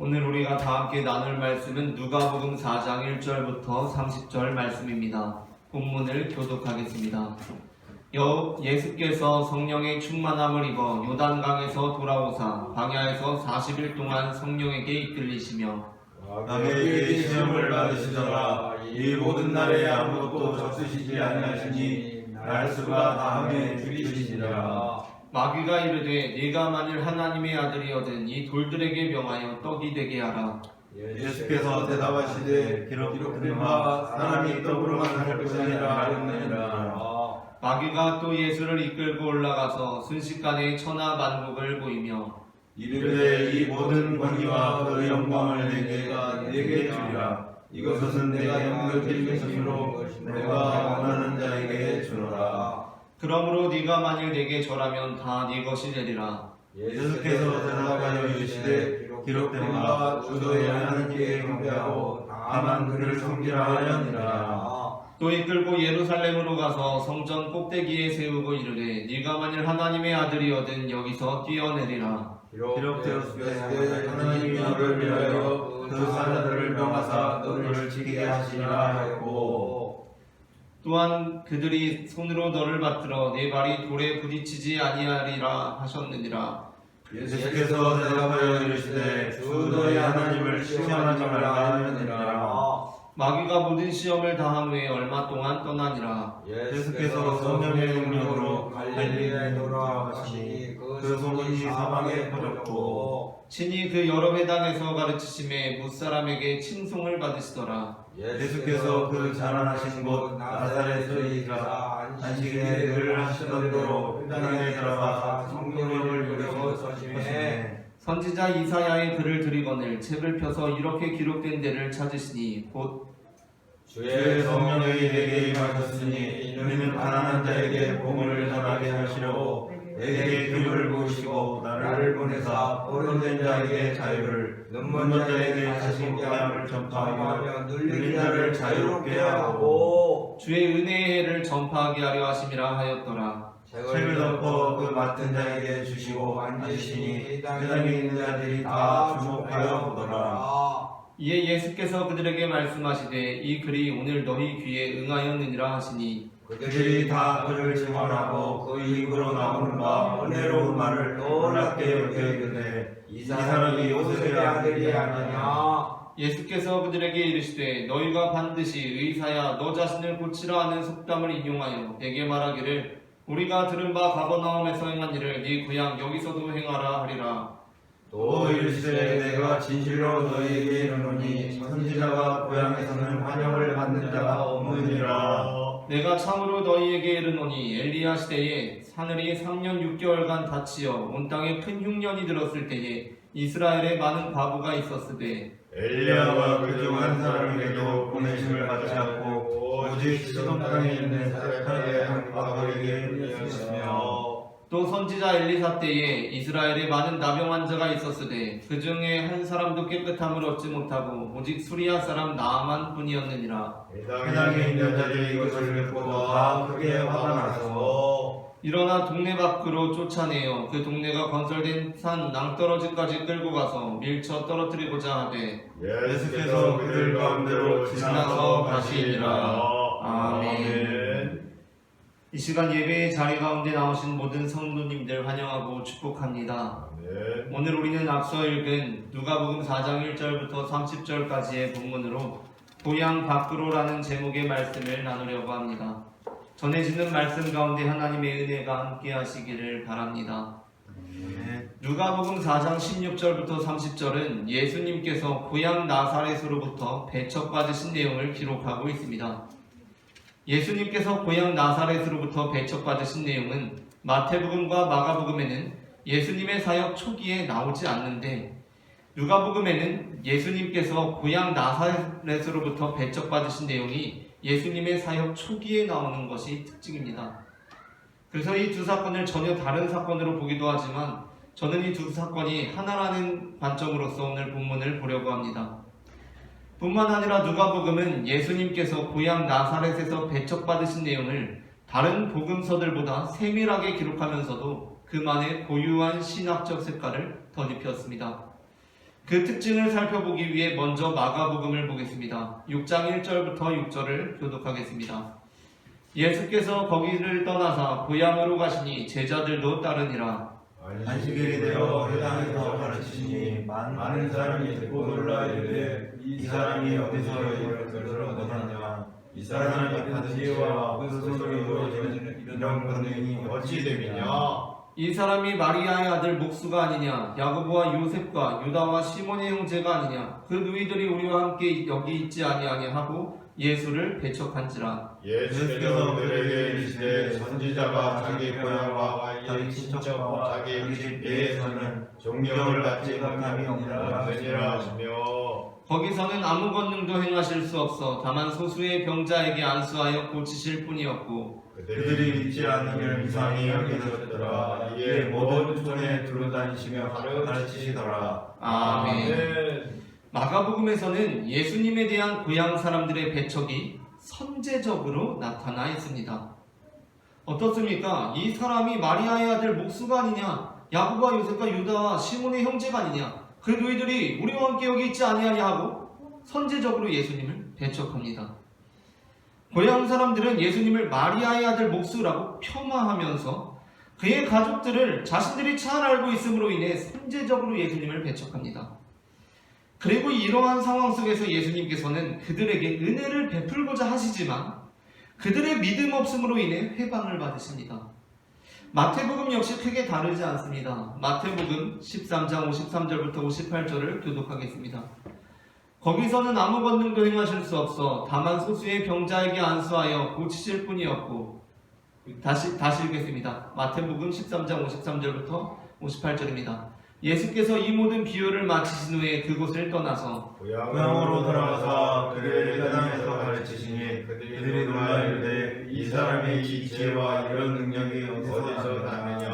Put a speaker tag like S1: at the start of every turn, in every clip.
S1: 오늘 우리가 다 함께 나눌 말씀은 누가복음 4장 1절부터 30절 말씀입니다. 본문을 교독하겠습니다. 예수께서 성령의 충만함을 입어 요단강에서 돌아오사 광야에서 40일 동안 성령에게 이끌리시며
S2: 남에게 시험을 받으시더라. 이 모든 날에 아무것도 적으시지 아니하시니 날수가 다함에 죽이시니라.
S1: 마귀가 이르되 네가 만일 하나님의 아들이거든 이 돌들에게 명하여 떡이 되게 하라.
S2: 예수께서 대답하시되 기록된 바 사람이 떡으로만 살 것이 아니라 하였느니라.
S1: 마귀가 또 예수를 이끌고 올라가서 순식간에 천하만국을 보이며
S2: 이르되 이 모든 권위와 그 영광을 내게 주리라. 이것은 내가 연결된 것이므로 내가 원하는 자에게 주노라.
S1: 그러므로 네가 만일 내게 절하면 다 네 것이 되리라.
S2: 예수께서 대답하여 이르시되 기록된 바 주도 하나님께 경배하고 다만 그를 섬기라 하였느니라.
S1: 또 이끌고 예루살렘으로 가서 성전 꼭대기에 세우고 이르되 네가 만일 하나님의 아들이거든 여기서 뛰어내리라.
S2: 기록되었으되 하나님이 너를 위하여 그 사자들을 명하사 너를 지키게 하시리라 하였고
S1: 또한 그들이 손으로 너를 받들어 네 발이 돌에 부딪히지 아니하리라 하셨느니라.
S2: 예수께서 대답하여 이르시되 주 너희 하나님을 시험하지 말라 하였느니라.
S1: 마귀가 모든 시험을 다한 후에 얼마 동안 떠나니라.
S2: 예수께서 성령의 능력으로 갈릴리에 돌아가시니 그 소문이 사방에 퍼졌고
S1: 친히 그 여러 회당에서 가르치심에 무사람에게 칭송을 받으시더라.
S2: 예수께서 그 자라나신 곳 나사렛에서 안식일에 늘 하시던 대로 회당에 들어가 성경을 읽으려고 서심해
S1: 선지자 이사야의 글을 들이거늘 책을 펴서 이렇게 기록된 데를 찾으시니 곧
S2: 주의 성령이 내게 임하셨으니 이는 가난한 자에게 복음을 전하게 하시려고 내게 귀를 부으시고 나를 보내사 포로된 자에게 자유를 눈먼 자에게 다시 고향을 전파하며 눌린 자를 자유롭게 하고
S1: 주의 은혜의 해를 전파하게 하려 하심이라 하였더라.
S2: 책을 덮어 그 맡은 자에게 주시고 앉으시니 회당에 있는 자들이 다 주목하여 보더라.
S1: 이에 예수께서 그들에게 말씀하시되 이 글이 오늘 너희 귀에 응하였느니라 하시니
S2: 그들이 다 그를 증언하고 그 입으로 나오는 바 은혜로운 말을 놀랍게 여기는데 이 사람이 요셉의 아들이 아니냐.
S1: 예수께서 그들에게 이르시되 너희가 반드시 의사야 너 자신을 고치라 하는 속담을 인용하여 내게 말하기를 우리가 들은 바 가버나움에서 행한 일을 네 고향 여기서도 행하라 하리라.
S2: 또 이르시되 내가 진실로 너희에게 이르노니 선지자가 고향에서는 환영을 받는 자가 없느니라.
S1: 내가 참으로 너희에게 이르노니 엘리야 시대에 하늘이 3년 6개월간 닫히어 온 땅에 큰 흉년이 들었을 때에 이스라엘에 많은 과부가 있었으되
S2: 엘리야와 그중 한 사람에게도 보내심을 받지 않고 오직 시돈 땅에 있는 사렙의 한 과부에게 보내셨으며
S1: 또 선지자 엘리사 때에 이스라엘에 많은 나병 환자가 있었으되 그 중에 한 사람도 깨끗함을 얻지 못하고 오직 수리아 사람 나아만 뿐이었느니라.
S2: 회당에 있는 자들이 이것을 듣고 다 크게 화가 나서
S1: 일어나 동네 밖으로 쫓아내어 그 동네가 건설된 산 낭떠러지까지 끌고 가서 밀쳐 떨어뜨리고자 하되
S2: 예수께서 그들 가운데로 지나서 가시니라.
S1: 아멘. 이 시간 예배의 자리 가운데 나오신 모든 성도님들 환영하고 축복합니다. 오늘 우리는 앞서 읽은 누가복음 4장 1절부터 30절까지의 본문으로 고향 밖으로라는 제목의 말씀을 나누려고 합니다. 전해지는 말씀 가운데 하나님의 은혜가 함께 하시기를 바랍니다. 누가복음 4장 16절부터 30절은 예수님께서 고향 나사렛으로부터 배척받으신 내용을 기록하고 있습니다. 예수님께서 고향 나사렛으로부터 배척받으신 내용은 마태복음과 마가복음에는 예수님의 사역 초기에 나오지 않는데 누가복음에는 예수님께서 고향 나사렛으로부터 배척받으신 내용이 예수님의 사역 초기에 나오는 것이 특징입니다. 그래서 이 두 사건을 전혀 다른 사건으로 보기도 하지만 저는 이 두 사건이 하나라는 관점으로서 오늘 본문을 보려고 합니다. 뿐만 아니라 누가복음은 예수님께서 고향 나사렛에서 배척받으신 내용을 다른 복음서들보다 세밀하게 기록하면서도 그만의 고유한 신학적 색깔을 덧입혔습니다. 그 특징을 살펴보기 위해 먼저 마가복음을 보겠습니다. 6장 1절부터 6절을 교독하겠습니다. 예수께서 거기를 떠나사 고향으로 가시니 제자들도 따르니라.
S2: 안식일이 되어 회당에서 가르치시니 많은 사람이 듣고 놀라 이르되 이 사람이 어디서 이것을 얻었느냐. 이 사람이 가드지와 그 손으로 이루어지는 이런 권능이 어찌 됨이냐.
S1: 이 사람이 마리아의 아들 목수가 아니냐, 야고보와 요셉과 유다와 시몬의 형제가 아니냐, 그 누이들이 우리와 함께 여기 있지 아니하냐 하고 예수를 배척한지라.
S2: 예수께서 그들에게 이르시되 선지자가 자기 고향과 자기 친척과 자기 집에서는 존경을 받지 못함이 없느니라 하시며
S1: 거기서는 아무 권능도 행하실 수 없어 다만 소수의 병자에게 안수하여 고치실 뿐이었고
S2: 그들이 믿지 않으면 이상히 여기셨더라. 이에 모든 촌에 두루다니시며 가르치시더라.
S1: 아멘. 마가복음에서는 예수님에 대한 고향 사람들의 배척이 선제적으로 나타나 있습니다. 어떻습니까? 이 사람이 마리아의 아들 목수가 아니냐, 야고보와 요셉과 유다와 시몬의 형제가 아니냐, 그 너희들이 우리와 함께 여기 있지 아니하냐 하고 선제적으로 예수님을 배척합니다. 고향 사람들은 예수님을 마리아의 아들 목수라고 폄하하면서 그의 가족들을 자신들이 잘 알고 있음으로 인해 선제적으로 예수님을 배척합니다. 그리고 이러한 상황 속에서 예수님께서는 그들에게 은혜를 베풀고자 하시지만 그들의 믿음 없음으로 인해 회방을 받으십니다. 마태복음 역시 크게 다르지 않습니다. 마태복음 13장 53절부터 58절을 교독하겠습니다. 거기서는 아무 권능도 행하실 수 없어 다만 소수의 병자에게 안수하여 고치실 뿐이었고 다시 읽겠습니다. 마태복음 13장 53절부터 58절입니다. 예수께서 이 모든 비유를 마치신 후에 그곳을 떠나서
S2: 고향으로 돌아가서 그들의 회당에서 가르치시니 그들이 놀라 이르되 이 사람의 이 지혜와 이런 능력이 어디서 나느냐.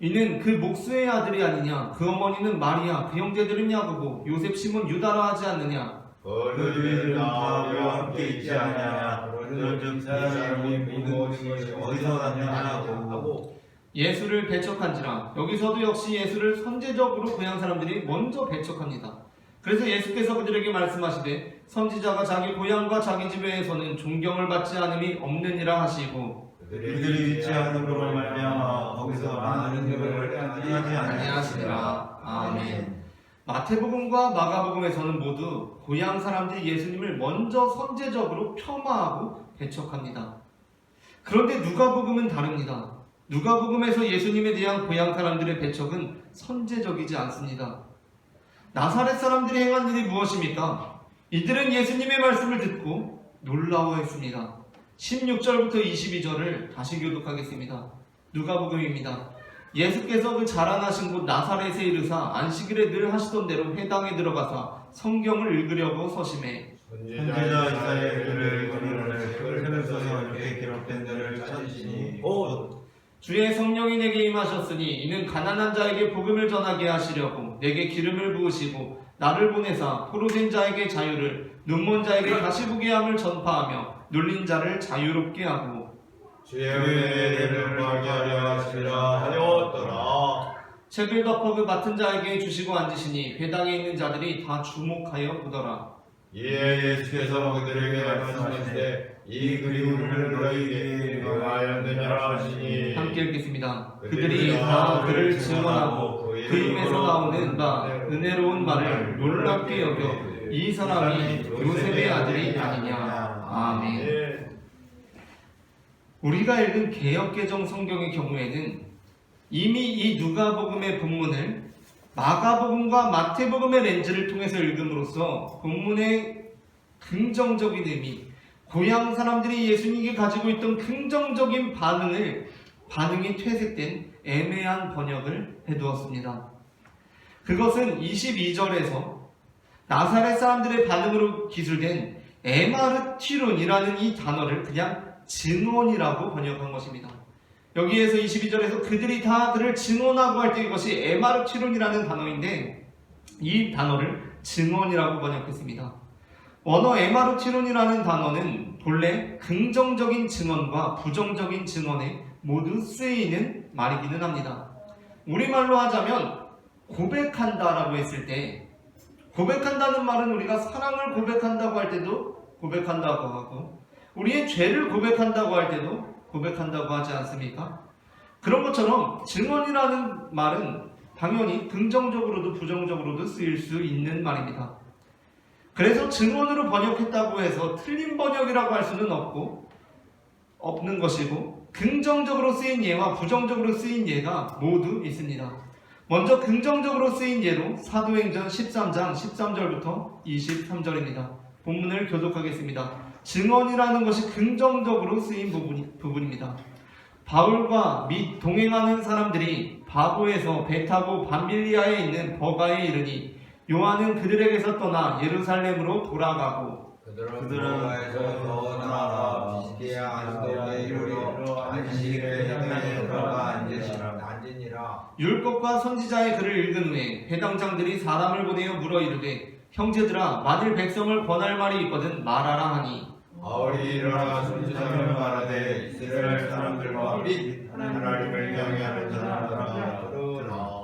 S1: 이는 그 목수의 아들이 아니냐, 그 어머니는 마리아, 그 형제들은 야고보, 요셉, 시몬, 유다라 하지 않느냐.
S2: 그 누이들은 다 우리와 함께 있지 않느냐. 그런즉 이 사람이 모든 것이 어디서 났느냐고
S1: 예수를 배척한지라. 여기서도 역시 예수를 선제적으로 고향 사람들이 먼저 배척합니다. 그래서 예수께서 그들에게 말씀하시되 선지자가 자기 고향과 자기 집에서는 존경을 받지 않음이 없느니라 하시고
S2: 그들이 믿지 않음으로 말미암아 거기서 많은 능력을 행하지
S1: 아니하시니라. 아멘. 마태복음과 마가복음에서는 모두 고향 사람들이 예수님을 먼저 선제적으로 폄하하고 배척합니다. 그런데 누가복음은 다릅니다. 누가복음에서 예수님에 대한 고향 사람들의 배척은 선제적이지 않습니다. 나사렛 사람들이 행한 일이 무엇입니까? 이들은 예수님의 말씀을 듣고 놀라워했습니다. 16절부터 22절을 다시 교독하겠습니다. 누가복음입니다. 예수께서 그 자라나신 곳 나사렛에 이르사 안식일에 늘 하시던 대로 회당에 들어가사 성경을 읽으려고 서심해
S2: 선지자 이사야의 글을 읽으려는 글을 써서 이렇게 기록된 데를 찾으시니
S1: 주의 성령이 내게 임하셨으니 이는 가난한 자에게 복음을 전하게 하시려고 내게 기름을 부으시고 나를 보내사 포로된 자에게 자유를 눈먼 자에게 다시 보게 함을 전파하며 눌린 자를 자유롭게 하고
S2: 주의 은혜를 구하게 하려 하시리라 하였더라.
S1: 책을 덮어 그 맡은 자에게 주시고 앉으시니 회당에 있는 자들이 다 주목하여 보더라.
S2: 이에 예수께서 그들에게 말씀하시되 이 그림을 너희에게 명하였느니라 하시니
S1: 함께 읽겠습니다. 그들이 다 그를 증언하고 그 입에서 나오는 바 은혜로운 말을 놀랍게 여겨 이 사람이 요셉의 아들이 아니냐. 아멘. 우리가 읽은 개역개정 성경의 경우에는 이미 이 누가복음의 본문을 마가복음과 마태복음의 렌즈를 통해서 읽음으로써 본문의 긍정적인 의미, 고향 사람들이 예수님에게 가지고 있던 긍정적인 반응이 퇴색된 애매한 번역을 해두었습니다. 그것은 22절에서 나사렛 사람들의 반응으로 기술된 에마르티론이라는 이 단어를 그냥 증언이라고 번역한 것입니다. 여기에서 22절에서 그들이 다 그를 증언하고 할 때 이것이 에마르티론이라는 단어인데 이 단어를 증언이라고 번역했습니다. 원어 에마르티론이라는 단어는 본래 긍정적인 증언과 부정적인 증언에 모두 쓰이는 말이기는 합니다. 우리말로 하자면 고백한다라고 했을 때 고백한다는 말은 우리가 사랑을 고백한다고 할 때도 고백한다고 하고 우리의 죄를 고백한다고 할 때도 고백한다고 하지 않습니까? 그런 것처럼 증언이라는 말은 당연히 긍정적으로도 부정적으로도 쓰일 수 있는 말입니다. 그래서 증언으로 번역했다고 해서 틀린 번역이라고 할 수는 없는 것이고 긍정적으로 쓰인 예와 부정적으로 쓰인 예가 모두 있습니다. 먼저 긍정적으로 쓰인 예로 사도행전 13장 13절부터 23절입니다. 본문을 교독하겠습니다. 증언이라는 것이 긍정적으로 쓰인 부분입니다. 바울과 및 동행하는 사람들이 바보에서 배 타고 밤빌리아에 있는 버가에 이르니 요한은 그들에게서 떠나 예루살렘으로 돌아가고
S2: 그들은 버가에서 더 나아가 비스디아 안독에 이르러 안식일에 회당에 들어가 앉으니라.
S1: 율법과 선지자의 글을 읽은 후에 회당장들이 사람을 보내어 물어 이르되 형제들아 만일 백성을 권할 말이 있거든 말하라 하니
S2: 바울이 일어나 선지자를 말하되 이스라엘 사람들과 및 하나님을 경외하는 자들아 들으라.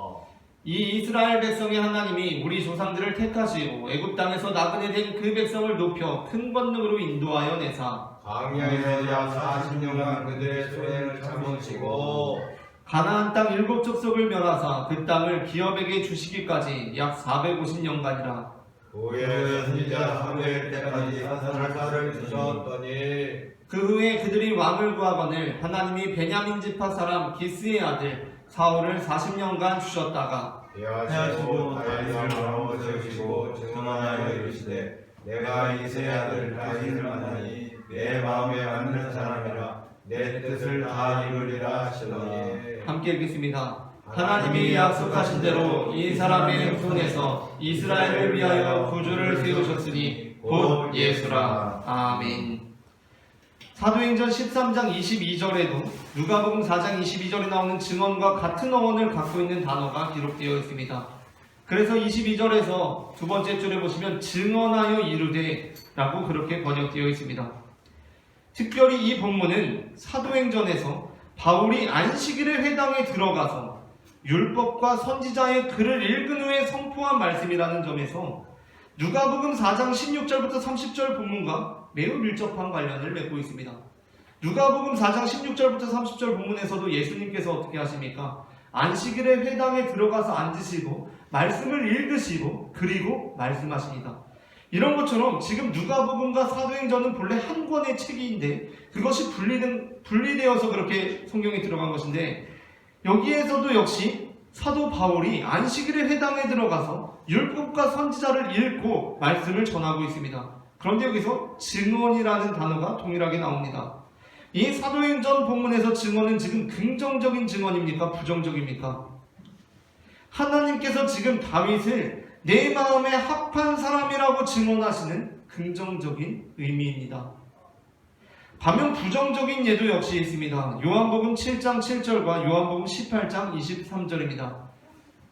S1: 이 이스라엘 백성의 하나님이 우리 조상들을 택하시고 애굽 땅에서 나그네 된 그 백성을 높여 큰 권능으로 인도하여 내사
S2: 광야에서 약 40년간 그들의 소행을 참으시고
S1: 가나안 땅 7 족속을 멸하사 그 땅을 기업에게 주시기까지 약 450년간이라.
S2: 후에 선지자 사무엘 때까지 사사를 주셨더니
S1: 그 후에 그들이 왕을 구하거늘 하나님이 베냐민 지파 사람 기스의 아들 사울을 40년간 주셨다가
S2: 대하시고 다윗을 왕으로 세우시고 증언하여 이르시되 내가 이새의 아들 다윗을 만나니 내 마음에 맞는 사람이라 내 뜻을 다 이루리라 하시더니.
S1: 함께 읽겠습니다. 하나님이 약속하신 대로 이 사람의 손에서 이스라엘을 위하여 구주를 세우셨으니 곧 예수라. 아멘. 사도행전 13장 22절에도 누가복음 4장 22절에 나오는 증언과 같은 어원을 갖고 있는 단어가 기록되어 있습니다. 그래서 22절에서 두 번째 줄에 보시면 증언하여 이르되 라고 그렇게 번역되어 있습니다. 특별히 이 본문은 사도행전에서 바울이 안식일의 회당에 들어가서 율법과 선지자의 글을 읽은 후에 선포한 말씀이라는 점에서 누가복음 4장 16절부터 30절 본문과 매우 밀접한 관련을 맺고 있습니다. 누가복음 4장 16절부터 30절 본문에서도 예수님께서 어떻게 하십니까? 안식일의 회당에 들어가서 앉으시고 말씀을 읽으시고 그리고 말씀하십니다. 이런 것처럼 지금 누가복음과 사도행전은 본래 한 권의 책인데 그것이 분리되어서 그렇게 성경에 들어간 것인데 여기에서도 역시 사도 바울이 안식일의 회당에 들어가서 율법과 선지자를 읽고 말씀을 전하고 있습니다. 그런데 여기서 증언이라는 단어가 동일하게 나옵니다. 이 사도행전 본문에서 증언은 지금 긍정적인 증언입니까? 부정적입니까? 하나님께서 지금 다윗을 내 마음에 합한 사람이라고 증언하시는 긍정적인 의미입니다. 반면 부정적인 예도 역시 있습니다. 요한복음 7장 7절과 요한복음 18장 23절입니다.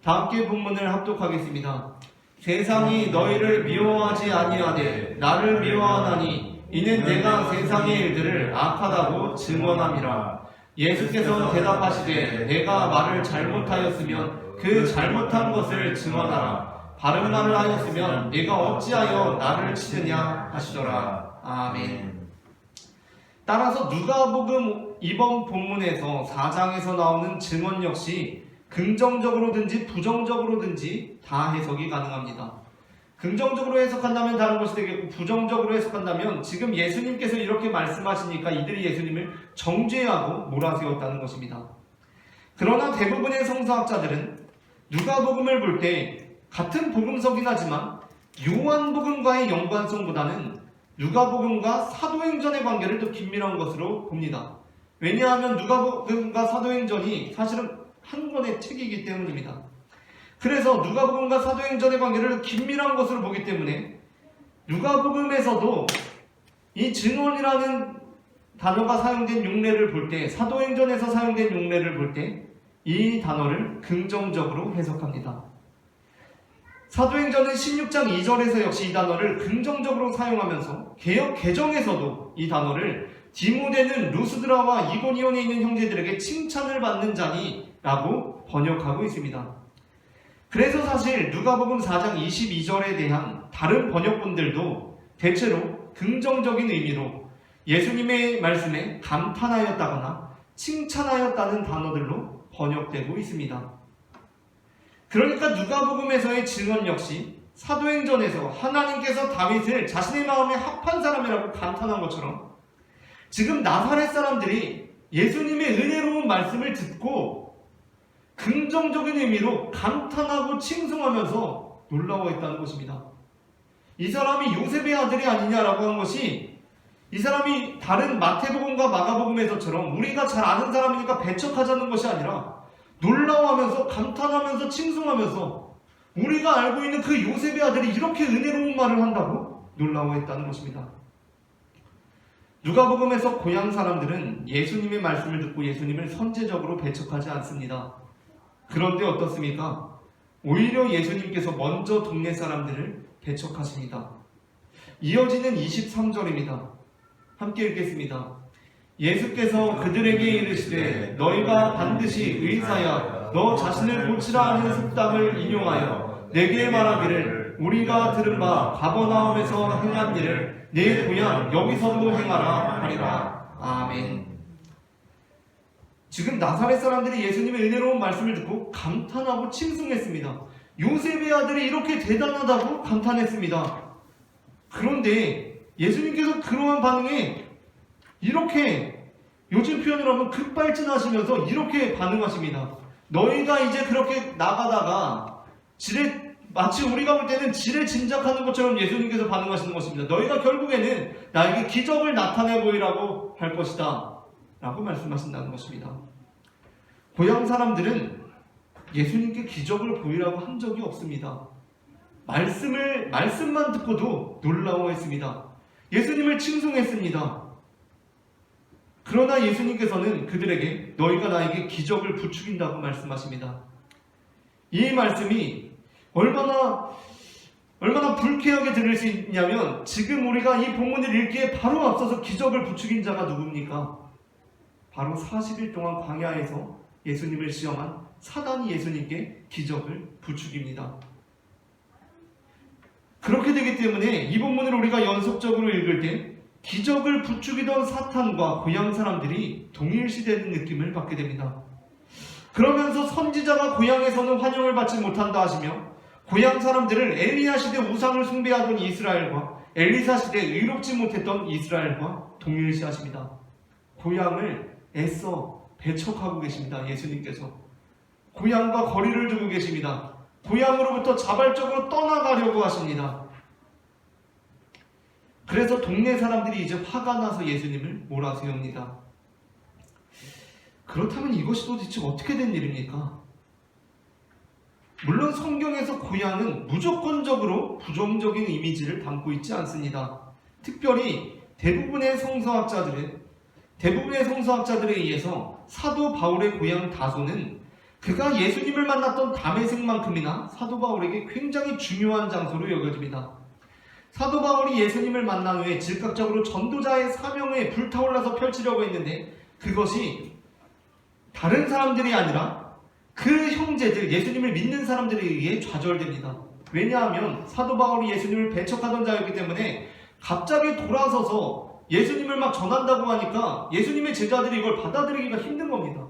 S1: 다 함께 본문을 합독하겠습니다. 세상이 너희를 미워하지 아니하되 나를 미워하나니 이는 내가 세상의 일들을 악하다고 증언함이라. 예수께서 대답하시되 내가 말을 잘못하였으면 그 잘못한 것을 증언하라. 바른 말을 하였으면 네가 어찌하여 나를 치느냐 하시더라. 아멘. 따라서 누가복음 이번 본문에서 4장에서 나오는 증언 역시 긍정적으로든지 부정적으로든지 다 해석이 가능합니다. 긍정적으로 해석한다면 다른 것이 되겠고 부정적으로 해석한다면 지금 예수님께서 이렇게 말씀하시니까 이들이 예수님을 정죄하고 몰아세웠다는 것입니다. 그러나 대부분의 성서학자들은 누가복음을 볼 때 같은 복음서긴 하지만 요한복음과의 연관성보다는 누가복음과 사도행전의 관계를 더 긴밀한 것으로 봅니다. 왜냐하면 누가복음과 사도행전이 사실은 한 권의 책이기 때문입니다. 그래서 누가복음과 사도행전의 관계를 긴밀한 것으로 보기 때문에 누가복음에서도 이 증언이라는 단어가 사용된 용례를 볼 때, 사도행전에서 사용된 용례를 볼 때 이 단어를 긍정적으로 해석합니다. 사도행전은 16장 2절에서 역시 이 단어를 긍정적으로 사용하면서 개역 개정에서도 이 단어를 디모데는 루스드라와 이고니온에 있는 형제들에게 칭찬을 받는 자니 라고 번역하고 있습니다. 그래서 사실 누가복음 4장 22절에 대한 다른 번역본들도 대체로 긍정적인 의미로 예수님의 말씀에 감탄하였다거나 칭찬하였다는 단어들로 번역되고 있습니다. 그러니까 누가복음에서의 증언 역시 사도행전에서 하나님께서 다윗을 자신의 마음에 합한 사람이라고 감탄한 것처럼 지금 나사렛 사람들이 예수님의 은혜로운 말씀을 듣고 긍정적인 의미로 감탄하고 칭송하면서 놀라워했다는 것입니다. 이 사람이 요셉의 아들이 아니냐라고 한 것이 이 사람이 다른 마태복음과 마가복음에서처럼 우리가 잘 아는 사람이니까 배척하자는 것이 아니라 놀라워하면서 감탄하면서 칭송하면서 우리가 알고 있는 그 요셉의 아들이 이렇게 은혜로운 말을 한다고 놀라워했다는 것입니다. 누가복음에서 고향 사람들은 예수님의 말씀을 듣고 예수님을 선제적으로 배척하지 않습니다. 그런데 어떻습니까? 오히려 예수님께서 먼저 동네 사람들을 배척하십니다. 이어지는 23절입니다. 함께 읽겠습니다. 예수께서 그들에게 이르시되 너희가 반드시 의사야 너 자신을 고치라 하는 습담을 인용하여 내게 말하기를 우리가 들은 바 가버나움에서 행한 일을 내 고향 여기서도 행하라 하리라. 아멘. 지금 나사렛 사람들이 예수님의 은혜로운 말씀을 듣고 감탄하고 칭송했습니다. 요셉의 아들이 이렇게 대단하다고 감탄했습니다. 그런데 예수님께서 그러한 반응에 이렇게 요즘 표현으로 하면 급발진하시면서 이렇게 반응하십니다. 너희가 이제 그렇게 나가다가 마치 우리가 볼 때는 지레 짐작하는 것처럼 예수님께서 반응하시는 것입니다. 너희가 결국에는 나에게 기적을 나타내 보이라고 할 것이다 라고 말씀하신다는 것입니다. 고향 사람들은 예수님께 기적을 보이라고 한 적이 없습니다. 말씀만 듣고도 놀라워했습니다. 예수님을 칭송했습니다. 그러나 예수님께서는 그들에게 너희가 나에게 기적을 부추긴다고 말씀하십니다. 이 말씀이 얼마나 불쾌하게 들릴 수 있냐면 지금 우리가 이 본문을 읽기에 바로 앞서서 기적을 부추긴 자가 누굽니까? 바로 40일 동안 광야에서 예수님을 시험한 사단이 예수님께 기적을 부추깁니다. 그렇게 되기 때문에 이 본문을 우리가 연속적으로 읽을 때 기적을 부추기던 사탄과 고향 사람들이 동일시되는 느낌을 받게 됩니다. 그러면서 선지자가 고향에서는 환영을 받지 못한다 하시며 고향 사람들을 엘리야 시대 우상을 숭배하던 이스라엘과 엘리사 시대 의롭지 못했던 이스라엘과 동일시하십니다. 고향을 애써 배척하고 계십니다. 예수님께서 고향과 거리를 두고 계십니다. 고향으로부터 자발적으로 떠나가려고 하십니다. 그래서 동네 사람들이 이제 화가 나서 예수님을 몰아세웁니다. 그렇다면 이것이 도대체 어떻게 된 일입니까? 물론 성경에서 고향은 무조건적으로 부정적인 이미지를 담고 있지 않습니다. 특별히 대부분의 성서학자들에 의해서 사도 바울의 고향 다소는 그가 예수님을 만났던 다메섹만큼이나 사도 바울에게 굉장히 중요한 장소로 여겨집니다. 사도 바울이 예수님을 만난 후에 즉각적으로 전도자의 사명에 불타올라서 펼치려고 했는데 그것이 다른 사람들이 아니라 그 형제들, 예수님을 믿는 사람들에 의해 좌절됩니다. 왜냐하면 사도 바울이 예수님을 배척하던 자였기 때문에 갑자기 돌아서서 예수님을 막 전한다고 하니까 예수님의 제자들이 이걸 받아들이기가 힘든 겁니다.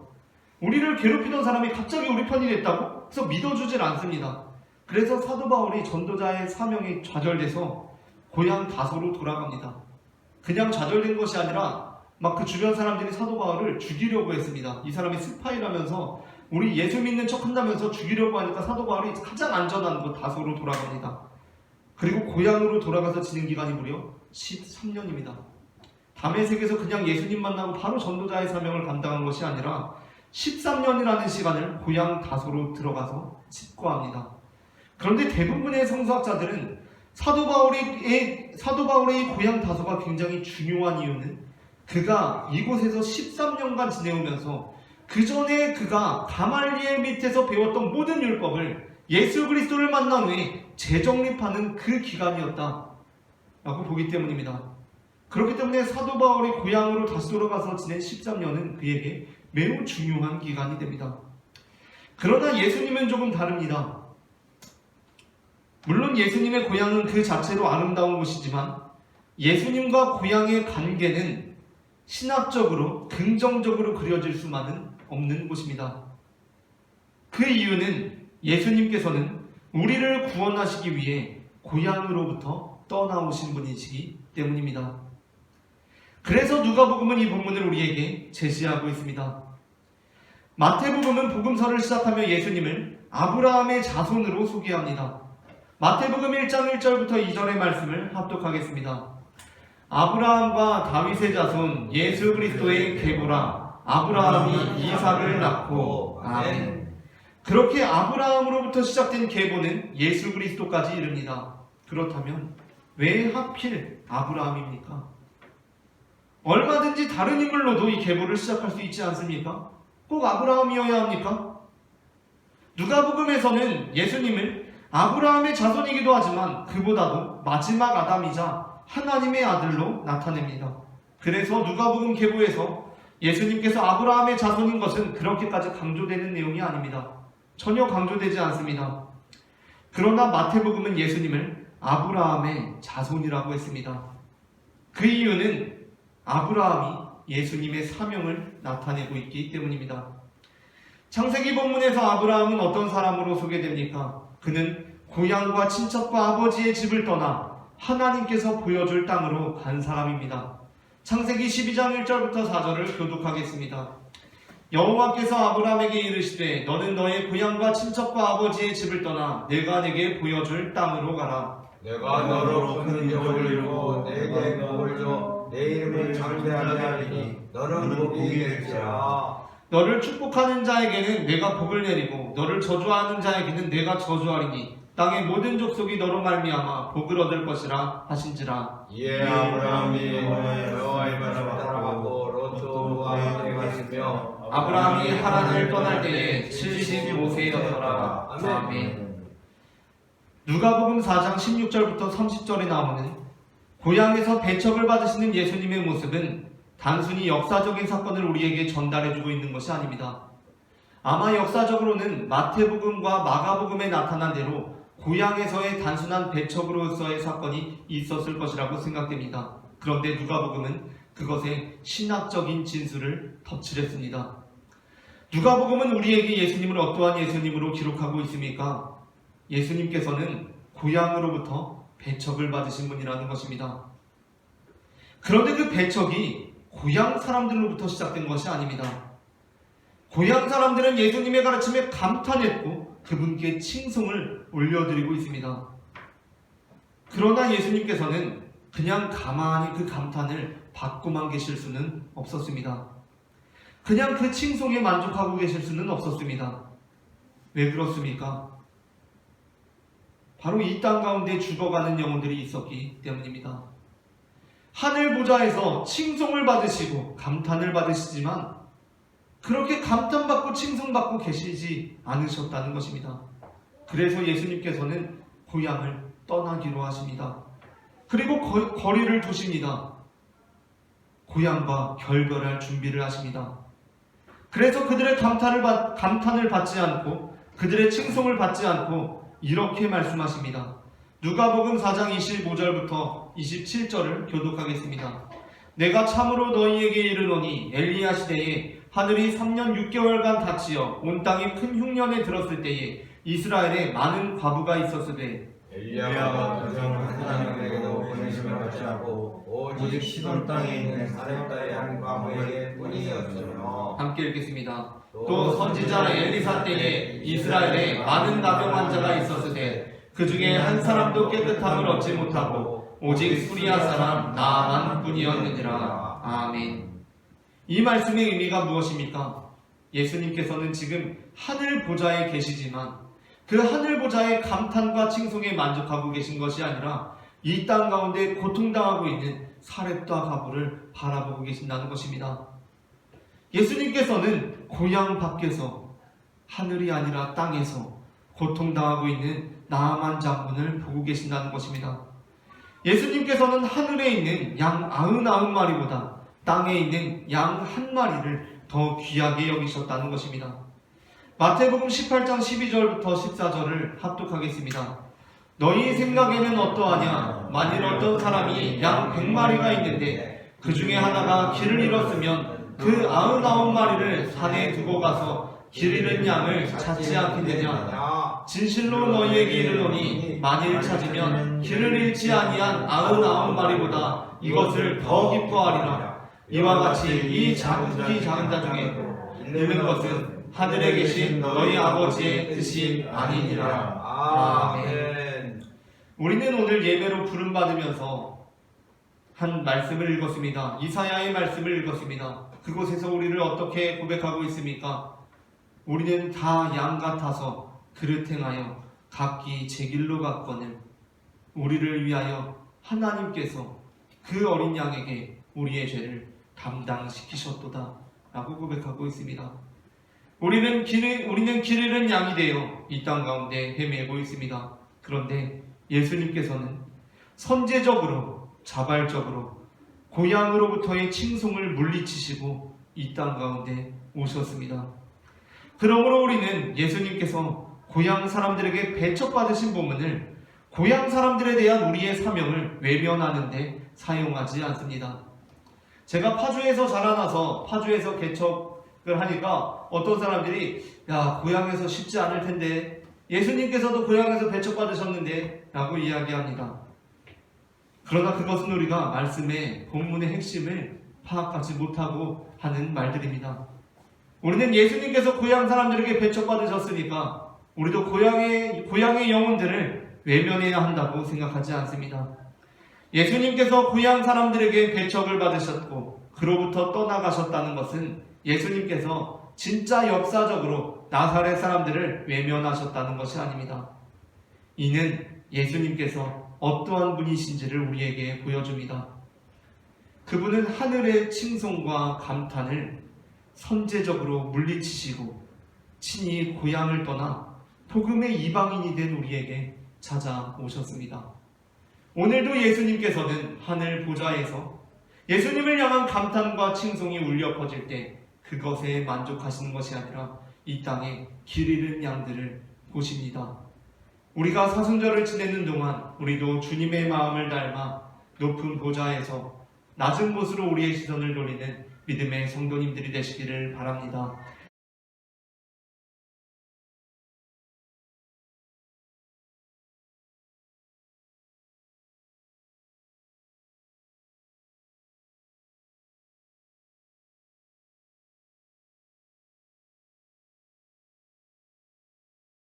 S1: 우리를 괴롭히던 사람이 갑자기 우리 편이 됐다고? 그래서 믿어주질 않습니다. 그래서 사도 바울이 전도자의 사명이 좌절돼서 고향 다소로 돌아갑니다. 그냥 좌절된 것이 아니라 막 그 주변 사람들이 사도 바울을 죽이려고 했습니다. 이 사람이 스파이라면서 우리 예수 믿는 척 한다면서 죽이려고 하니까 사도 바울이 가장 안전한 곳 다소로 돌아갑니다. 그리고 고향으로 돌아가서 지낸 기간이 무려 13년입니다. 다메섹에서 그냥 예수님 만나고 바로 전도자의 사명을 감당한 것이 아니라 13년이라는 시간을 고향 다소로 들어가서 집거합니다. 그런데 대부분의 성서학자들은 사도 바울의 고향 다소가 굉장히 중요한 이유는 그가 이곳에서 13년간 지내오면서 그 전에 그가 가말리엘 밑에서 배웠던 모든 율법을 예수 그리스도를 만난 후에 재정립하는 그 기간이었다 라고 보기 때문입니다. 그렇기 때문에 사도 바울이 고향으로 다시 돌아가서 지낸 13년은 그에게 매우 중요한 기간이 됩니다. 그러나 예수님은 조금 다릅니다. 물론 예수님의 고향은 그 자체로 아름다운 곳이지만 예수님과 고향의 관계는 신학적으로 긍정적으로 그려질 수만은 없는 곳입니다. 그 이유는 예수님께서는 우리를 구원하시기 위해 고향으로부터 떠나오신 분이시기 때문입니다. 그래서 누가복음은 이 본문을 우리에게 제시하고 있습니다. 마태복음은 복음서를 시작하며 예수님을 아브라함의 자손으로 소개합니다. 마태복음 1장 1절부터 2절의 말씀을 합독하겠습니다. 아브라함과 다윗의 자손 예수 그리스도의 계보라 아브라함이 이삭을 낳고 아멘. 그렇게 아브라함으로부터 시작된 계보는 예수 그리스도까지 이릅니다. 그렇다면 왜 하필 아브라함입니까? 얼마든지 다른 인물로도 이 계보를 시작할 수 있지 않습니까? 꼭 아브라함이어야 합니까? 누가복음에서는 예수님을 아브라함의 자손이기도 하지만 그보다도 마지막 아담이자 하나님의 아들로 나타냅니다. 그래서 누가복음 계보에서 예수님께서 아브라함의 자손인 것은 그렇게까지 강조되는 내용이 아닙니다. 전혀 강조되지 않습니다. 그러나 마태복음은 예수님을 아브라함의 자손이라고 했습니다. 그 이유는 아브라함이 예수님의 사명을 나타내고 있기 때문입니다. 창세기 본문에서 아브라함은 어떤 사람으로 소개됩니까? 그는 고향과 친척과 아버지의 집을 떠나 하나님께서 보여줄 땅으로 간 사람입니다. 창세기 12장 1절부터 4절을 교독하겠습니다. 여호와께서 아브라함에게 이르시되 너는 너의 고향과 친척과 아버지의 집을 떠나 내가 네게 보여줄 땅으로 가라.
S2: 내가 너로 큰 민족을 이루고 내게 복을 줘 내 이름을 장대하게 하리니 너는 복이 될지라.
S1: 너를 축복하는 자에게는 내가 복을 내리고 너를 저주하는 자에게는 내가 저주하리니 땅의 모든 족속이 너로 말미암아 복을 얻을 것이라 하신지라.
S2: 이에 아브라함이 여호와의 말을 따라가고 롯도 함께 갔으며
S1: 아브라함이 하란을 떠날 때에 75세였더라. 아멘. 누가복음 4장 16절부터 30절에 나오는 고향에서 배척을 받으시는 예수님의 모습은 단순히 역사적인 사건을 우리에게 전달해주고 있는 것이 아닙니다. 아마 역사적으로는 마태복음과 마가복음에 나타난 대로 고향에서의 단순한 배척으로서의 사건이 있었을 것이라고 생각됩니다. 그런데 누가복음은 그것에 신학적인 진술을 덧칠했습니다. 누가복음은 우리에게 예수님을 어떠한 예수님으로 기록하고 있습니까? 예수님께서는 고향으로부터 배척을 받으신 분이라는 것입니다. 그런데 그 배척이 고향 사람들로부터 시작된 것이 아닙니다. 고향 사람들은 예수님의 가르침에 감탄했고 그분께 칭송을 올려드리고 있습니다. 그러나 예수님께서는 그냥 가만히 그 감탄을 받고만 계실 수는 없었습니다. 그냥 그 칭송에 만족하고 계실 수는 없었습니다. 왜 그렇습니까? 바로 이 땅 가운데 죽어가는 영혼들이 있었기 때문입니다. 하늘 보좌에서 칭송을 받으시고 감탄을 받으시지만 그렇게 감탄받고 칭송받고 계시지 않으셨다는 것입니다. 그래서 예수님께서는 고향을 떠나기로 하십니다. 그리고 거리를 두십니다. 고향과 결별할 준비를 하십니다. 그래서 그들의 감탄을 받지 않고 그들의 칭송을 받지 않고 이렇게 말씀하십니다. 누가복음 4장 25절부터 27절을 교독하겠습니다. 내가 참으로 너희에게 이르노니 엘리야 시대에 하늘이 3년 6개월간 닫히어 온 땅이 큰 흉년에 들었을 때에 이스라엘에 많은 과부가 있었으되
S2: 엘리야가 그중 한 사람에게도 보내심을 받지 않고 오직 시돈 땅에 있는 사렙다의 한 과부에게 뿐이었으며.
S1: 함께 읽겠습니다. 또 선지자 엘리사 때에 이스라엘에 많은 나병 환자가 있었으되 그 중에 한 사람도 깨끗함을 얻지 못하고 오직 수리아 사람 나아만 뿐이었느니라. 아멘. 이 말씀의 의미가 무엇입니까? 예수님께서는 지금 하늘 보좌에 계시지만 그 하늘 보좌의 감탄과 칭송에 만족하고 계신 것이 아니라 이 땅 가운데 고통당하고 있는 사렙다 과부를 바라보고 계신다는 것입니다. 예수님께서는 고향 밖에서 하늘이 아니라 땅에서 고통당하고 있는 나아만 장군을 보고 계신다는 것입니다. 예수님께서는 하늘에 있는 양 99마리보다 땅에 있는 양 1마리를 더 귀하게 여기셨다는 것입니다. 마태복음 18장 12절부터 14절을 합독하겠습니다. 너희 생각에는 어떠하냐? 만일 어떤 사람이 양 100마리가 있는데 그 중에 하나가 길을 잃었으면 그 99마리를 산에 두고 가서 길 잃은 양을 찾지 않겠느냐? 진실로 너희에게 이르노니 만일 찾으면 길을 잃지 아니한 99마리보다 이것을 더 기뻐하리라. 이와 같이 이 극히 작은 자 중에 잃는 것은 하늘에 계신 너희 아버지의 뜻이 아니니라. 아멘. 우리는 오늘 예배로 부름받으면서 한 말씀을 읽었습니다. 이사야의 말씀을 읽었습니다. 그곳에서 우리를 어떻게 고백하고 있습니까? 우리는 다 양 같아서 그릇 행하여 각기 제 길로 갔거늘 우리를 위하여 하나님께서 그 어린 양에게 우리의 죄를 담당시키셨도다 라고 고백하고 있습니다. 우리는 길 잃은 양이 되어 이 땅 가운데 헤매고 있습니다. 그런데 예수님께서는 선제적으로 자발적으로 고향으로부터의 칭송을 물리치시고 이 땅 가운데 오셨습니다. 그러므로 우리는 예수님께서 고향 사람들에게 배척받으신 본문을 고향 사람들에 대한 우리의 사명을 외면하는 데 사용하지 않습니다. 제가 파주에서 자라나서 파주에서 개척을 하니까 어떤 사람들이 야, 고향에서 쉽지 않을 텐데 예수님께서도 고향에서 배척받으셨는데 라고 이야기합니다. 그러나 그것은 우리가 말씀의 본문의 핵심을 파악하지 못하고 하는 말들입니다. 우리는 예수님께서 고향 사람들에게 배척받으셨으니까 우리도 고향의 영혼들을 외면해야 한다고 생각하지 않습니다. 예수님께서 고향 사람들에게 배척을 받으셨고 그로부터 떠나가셨다는 것은 예수님께서 진짜 역사적으로 나사렛 사람들을 외면하셨다는 것이 아닙니다. 이는 예수님께서 어떠한 분이신지를 우리에게 보여줍니다. 그분은 하늘의 칭송과 감탄을 선제적으로 물리치시고 친히 고향을 떠나 복음의 이방인이 된 우리에게 찾아오셨습니다. 오늘도 예수님께서는 하늘 보좌에서 예수님을 향한 감탄과 칭송이 울려 퍼질 때 그것에 만족하시는 것이 아니라 이 땅에 길 잃은 양들을 보십니다. 우리가 사순절을 지내는 동안 우리도 주님의 마음을 닮아 높은 보좌에서 낮은 곳으로 우리의 시선을 돌리는 믿음의 성도님들이 되시기를 바랍니다.